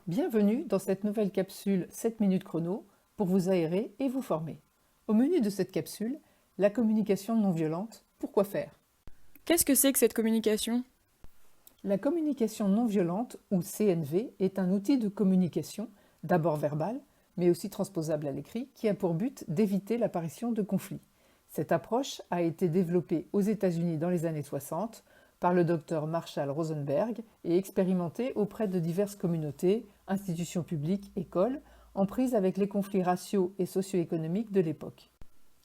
Bienvenue dans cette nouvelle capsule 7 minutes chrono pour vous aérer et vous former. Au menu de cette capsule, la communication non violente, pourquoi faire? Qu'est-ce que c'est que cette communication? La communication non violente, ou CNV, est un outil de communication, d'abord verbal, mais aussi transposable à l'écrit, qui a pour but d'éviter l'apparition de conflits. Cette approche a été développée aux États-Unis dans les années 60 par le docteur Marshall Rosenberg et expérimentée auprès de diverses communautés, institutions publiques, écoles, en prise avec les conflits raciaux et socio-économiques de l'époque.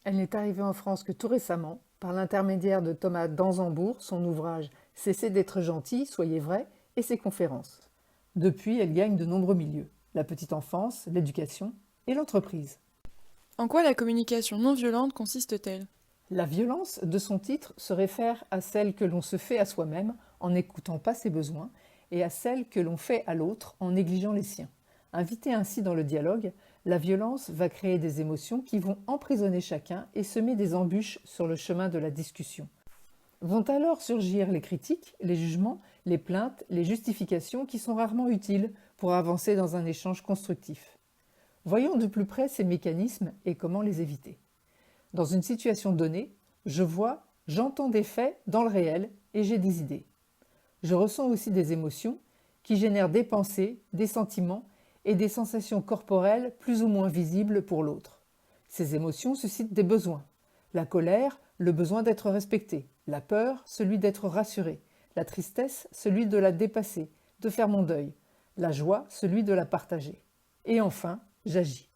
Elle n'est arrivée en France que tout récemment, par l'intermédiaire de Thomas Dansembourg, son ouvrage Cessez d'être gentil, soyez vrai, et ses conférences. Depuis, elle gagne de nombreux milieux, la petite enfance, l'éducation et l'entreprise. En quoi la communication non violente consiste-t-elle? La violence de son titre se réfère à celle que l'on se fait à soi-même en n'écoutant pas ses besoins et à celle que l'on fait à l'autre en négligeant les siens. Invitée ainsi dans le dialogue, la violence va créer des émotions qui vont emprisonner chacun et semer des embûches sur le chemin de la discussion. Vont alors surgir les critiques, les jugements, les plaintes, les justifications qui sont rarement utiles pour avancer dans un échange constructif. Voyons de plus près ces mécanismes et comment les éviter. Dans une situation donnée, je vois, j'entends des faits dans le réel et j'ai des idées. Je ressens aussi des émotions qui génèrent des pensées, des sentiments et des sensations corporelles plus ou moins visibles pour l'autre. Ces émotions suscitent des besoins. La colère, le besoin d'être respecté. La peur, celui d'être rassuré. La tristesse, celui de la dépasser, de faire mon deuil. La joie, celui de la partager. Et enfin, j'agis.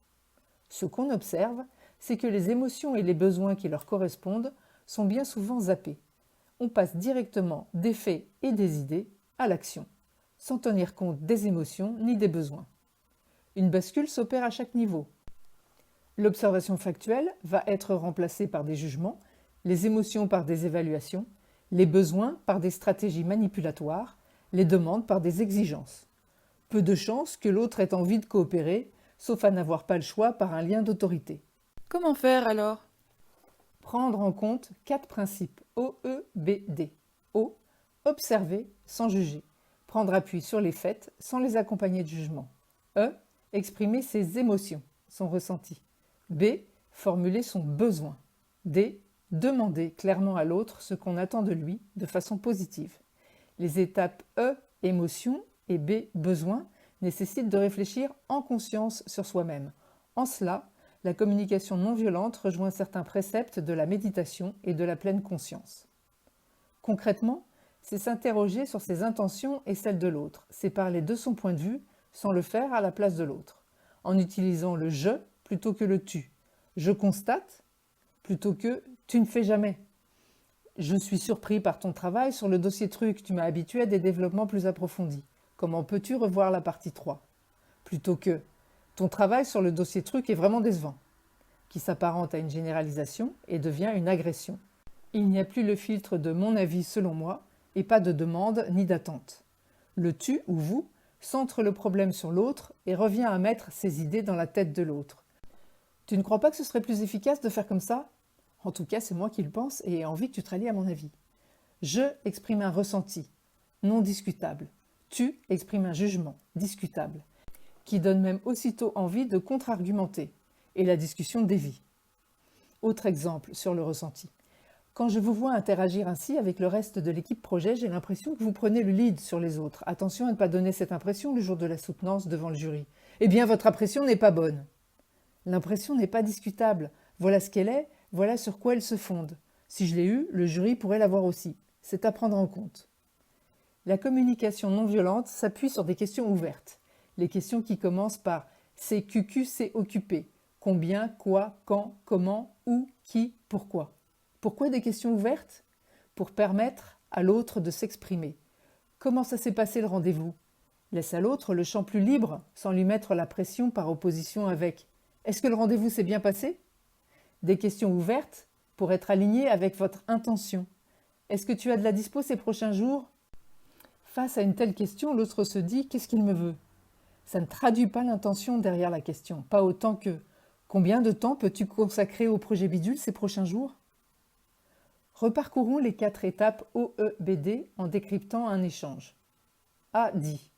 Ce qu'on observe, c'est que les émotions et les besoins qui leur correspondent sont bien souvent zappés. On passe directement des faits et des idées à l'action, sans tenir compte des émotions ni des besoins. Une bascule s'opère à chaque niveau. L'observation factuelle va être remplacée par des jugements, les émotions par des évaluations, les besoins par des stratégies manipulatoires, les demandes par des exigences. Peu de chances que l'autre ait envie de coopérer, sauf à n'avoir pas le choix par un lien d'autorité. Comment faire alors? Prendre en compte 4 principes OEBD. O. Observer sans juger. Prendre appui sur les faits sans les accompagner de jugement. E. Exprimer ses émotions, son ressenti. B. Formuler son besoin. D. Demander clairement à l'autre ce qu'on attend de lui de façon positive. Les étapes E. Émotion et B. Besoin nécessitent de réfléchir en conscience sur soi-même. En cela, la communication non violente rejoint certains préceptes de la méditation et de la pleine conscience. Concrètement, c'est s'interroger sur ses intentions et celles de l'autre, c'est parler de son point de vue sans le faire à la place de l'autre, en utilisant le je plutôt que le tu. Je constate plutôt que tu ne fais jamais. Je suis surpris par ton travail sur le dossier truc, tu m'as habitué à des développements plus approfondis. Comment peux-tu revoir la partie 3 ? Plutôt que ton travail sur le dossier truc est vraiment décevant, qui s'apparente à une généralisation et devient une agression. Il n'y a plus le filtre de mon avis selon moi et pas de demande ni d'attente. Le tu ou vous centre le problème sur l'autre et revient à mettre ses idées dans la tête de l'autre. Tu ne crois pas que ce serait plus efficace de faire comme ça ? En tout cas, c'est moi qui le pense et ai envie que tu te rallies à mon avis. Je exprime un ressenti, non discutable. Tu exprimes un jugement, discutable, qui donne même aussitôt envie de contre-argumenter, et la discussion dévie. Autre exemple sur le ressenti. Quand je vous vois interagir ainsi avec le reste de l'équipe projet, j'ai l'impression que vous prenez le lead sur les autres. Attention à ne pas donner cette impression le jour de la soutenance devant le jury. Eh bien, votre impression n'est pas bonne. L'impression n'est pas discutable. Voilà ce qu'elle est, voilà sur quoi elle se fonde. Si je l'ai eue, le jury pourrait l'avoir aussi. C'est à prendre en compte. La communication non violente s'appuie sur des questions ouvertes. Les questions qui commencent par « c'est QQ, c'est occupé ». Combien, quoi, quand, comment, où, qui, pourquoi. Pourquoi des questions ouvertes ? Pour permettre à l'autre de s'exprimer. Comment ça s'est passé le rendez-vous ? Laisse à l'autre le champ plus libre, sans lui mettre la pression par opposition avec « Est-ce que le rendez-vous s'est bien passé ?» Des questions ouvertes pour être alignées avec votre intention. Est-ce que tu as de la dispo ces prochains jours ? Face à une telle question, l'autre se dit « Qu'est-ce qu'il me veut ?» Ça ne traduit pas l'intention derrière la question, pas autant que « Combien de temps peux-tu consacrer au projet bidule ces prochains jours ?» Reparcourons les 4 étapes OEBD en décryptant un échange. A dit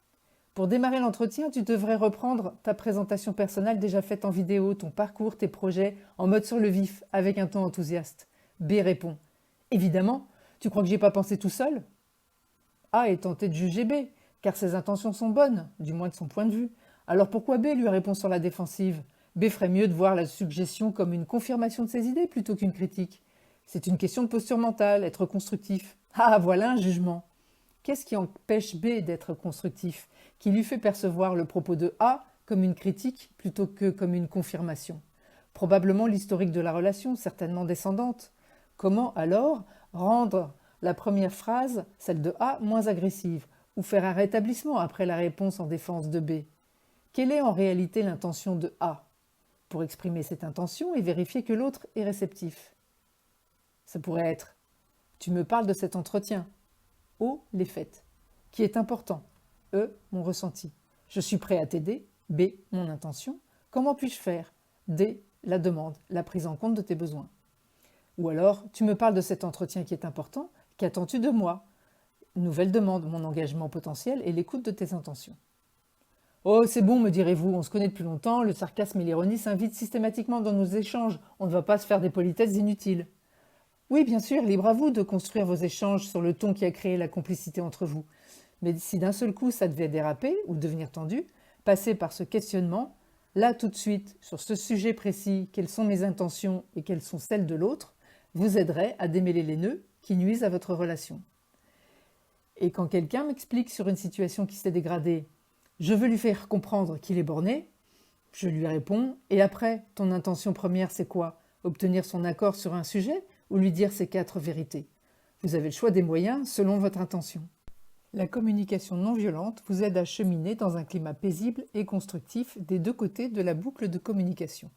Pour démarrer l'entretien, tu devrais reprendre ta présentation personnelle déjà faite en vidéo, ton parcours, tes projets, en mode sur le vif, avec un ton enthousiaste. B répond. Évidemment, tu crois que j'y ai pas pensé tout seul? A est tenté de juger B, car ses intentions sont bonnes, du moins de son point de vue. Alors pourquoi B lui répond sur la défensive? B ferait mieux de voir la suggestion comme une confirmation de ses idées plutôt qu'une critique. C'est une question de posture mentale, être constructif. Ah, voilà un jugement. Qu'est-ce qui empêche B d'être constructif, qui lui fait percevoir le propos de A comme une critique plutôt que comme une confirmation? Probablement l'historique de la relation, certainement descendante. Comment alors rendre la première phrase, celle de A, moins agressive, ou faire un rétablissement après la réponse en défense de B? Quelle est en réalité l'intention de A? Pour exprimer cette intention et vérifier que l'autre est réceptif. Ça pourrait être « Tu me parles de cet entretien ». O, les faits. Qui est important. E, mon ressenti. Je suis prêt à t'aider. B, mon intention. Comment puis-je faire? D, la demande, la prise en compte de tes besoins. Ou alors, tu me parles de cet entretien qui est important. Qu'attends-tu de moi? Nouvelle demande, mon engagement potentiel et l'écoute de tes intentions. Oh, c'est bon, me direz-vous, on se connaît depuis longtemps, le sarcasme et l'ironie s'invitent systématiquement dans nos échanges. On ne va pas se faire des politesses inutiles. Oui, bien sûr, libre à vous de construire vos échanges sur le ton qui a créé la complicité entre vous. Mais si d'un seul coup ça devait déraper ou devenir tendu, passez par ce questionnement, là tout de suite, sur ce sujet précis, quelles sont mes intentions et quelles sont celles de l'autre, vous aiderait à démêler les nœuds qui nuisent à votre relation. Et quand quelqu'un m'explique sur une situation qui s'est dégradée, je veux lui faire comprendre qu'il est borné, je lui réponds, et après, ton intention première c'est quoi? Obtenir son accord sur un sujet ou lui dire ses 4 vérités? Vous avez le choix des moyens selon votre intention. La communication non violente vous aide à cheminer dans un climat paisible et constructif des deux côtés de la boucle de communication.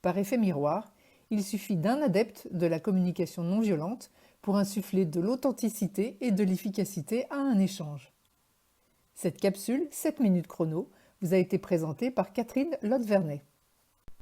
Par effet miroir, il suffit d'un adepte de la communication non violente pour insuffler de l'authenticité et de l'efficacité à un échange. Cette capsule 7 minutes chrono vous a été présentée par Catherine Lotte-Vernet.